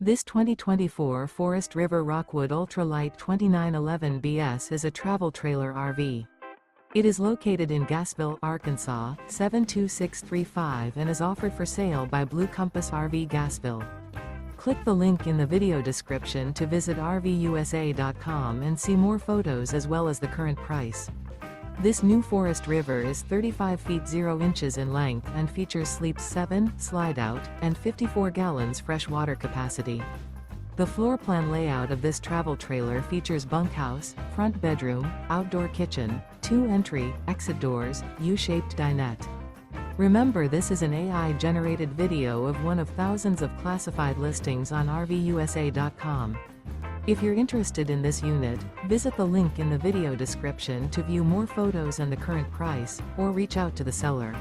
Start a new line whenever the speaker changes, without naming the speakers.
This 2024 Forest River Rockwood Ultralight 2911 BS is a travel trailer RV. It is located in Gassville, Arkansas, 72635 and is offered for sale by Blue Compass RV Gassville. Click the link in the video description to visit RVUSA.com and see more photos as well as the current price. This new Forest River is 35 feet 0 inches in length and features sleeps 7, slide-out, and 54 gallons fresh water capacity. The floor plan layout of this travel trailer features bunkhouse, front bedroom, outdoor kitchen, 2 entry, exit doors, U-shaped dinette. Remember, this is an AI-generated video of one of thousands of classified listings on RVUSA.com. If you're interested in this unit, visit the link in the video description to view more photos and the current price, or reach out to the seller.